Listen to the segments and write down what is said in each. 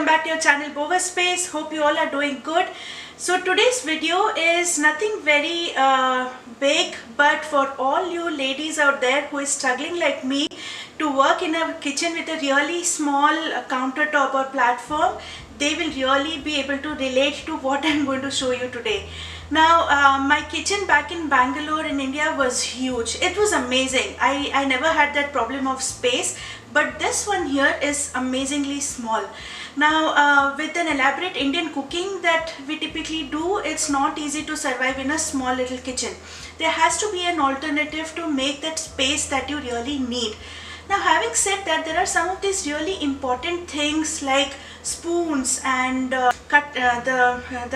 welcome back to your channel Bowerspace. Hope you all are doing good. So today's video is nothing very big, but for all you ladies out there who is struggling like me to work in a kitchen with a really small countertop or platform, they will really be able to relate to what I'm going to show you today. Now my kitchen back in Bangalore in India was huge. It was amazing. I never had that problem of space, but this one here is amazingly small. Now with an elaborate Indian cooking that we typically do, it's not easy to survive in a small little kitchen. There has to be an alternative to make that space that you really need. Now having said that, there are some of these really important things like spoons and the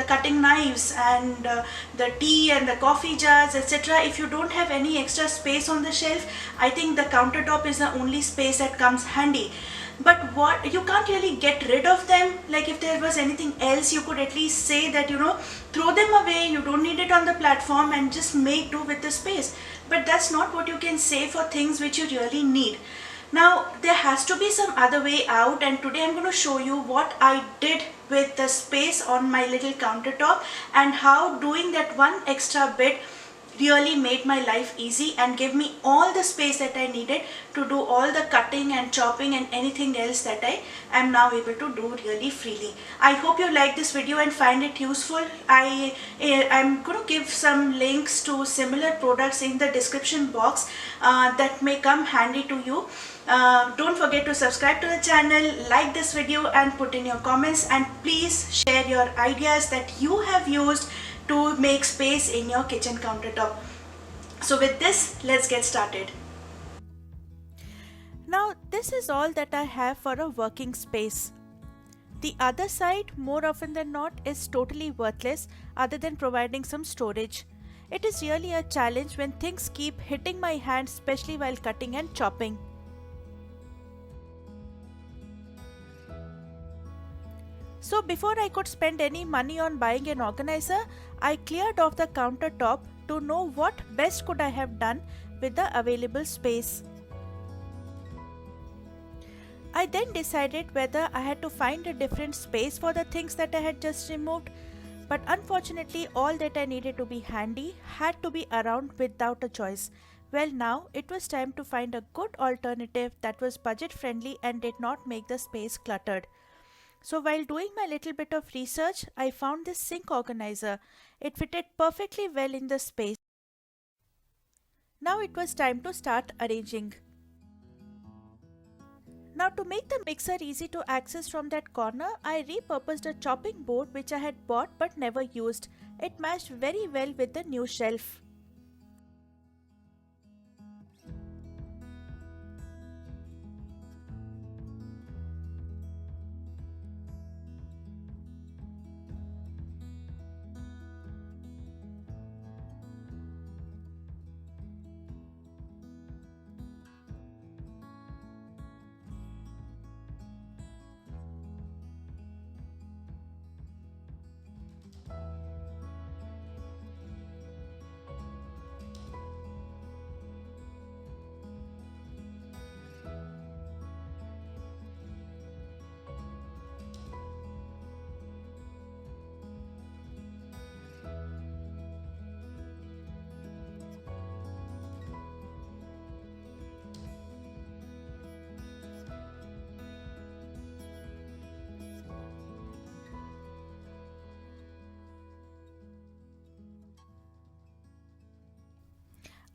cutting knives and the tea and the coffee jars, etc. If you don't have any extra space on the shelf, I think the countertop is the only space that comes handy. But what you can't really get rid of them. Like if there was anything else, you could at least say that, you know, throw them away, you don't need it on the platform and just make do with the space. But that's not what you can say for things which you really need. Now there has to be some other way out, and today I'm going to show you what I did with the space on my little countertop and how doing that one extra bit really made my life easy and gave me all the space that I needed to do all the cutting and chopping and anything else that I am now able to do really freely. I hope you like this video and find it useful. I'm going to give some links to similar products in the description box that may come handy to you. Don't forget to subscribe to the channel, like this video and put in your comments, and please share your ideas that you have used to make space in your kitchen countertop. So with this, let's get started. Now this is all that I have for a working space. The other side, more often than not, is totally worthless other than providing some storage. It is really a challenge when things keep hitting my hand, especially while cutting and chopping. So before I could spend any money on buying an organizer, I cleared off the countertop to know what best could I have done with the available space. I then decided whether I had to find a different space for the things that I had just removed, but unfortunately all that I needed to be handy had to be around without a choice. Well, now it was time to find a good alternative that was budget friendly and did not make the space cluttered. So while doing my little bit of research, I found this sink organizer. It fitted perfectly well in the space. Now it was time to start arranging. Now to make the mixer easy to access from that corner, I repurposed a chopping board which I had bought but never used. It matched very well with the new shelf.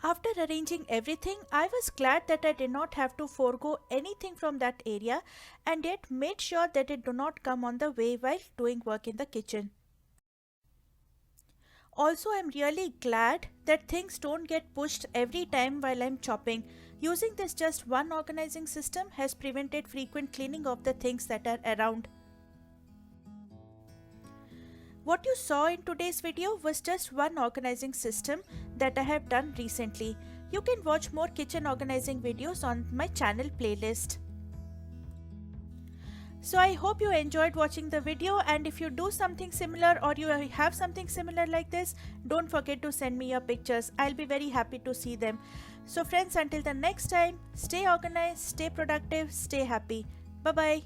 After arranging everything, I was glad that I did not have to forego anything from that area and yet made sure that it do not come on the way while doing work in the kitchen. Also, I'm really glad that things don't get pushed every time while I'm chopping. Using this just one organizing system has prevented frequent cleaning of the things that are around. What you saw in today's video was just one organizing system that I have done recently. You can watch more kitchen organizing videos on my channel playlist. So I hope you enjoyed watching the video, and if you do something similar or you have something similar like this, don't forget to send me your pictures. I'll be very happy to see them. So friends, until the next time, stay organized, stay productive, stay happy. Bye bye.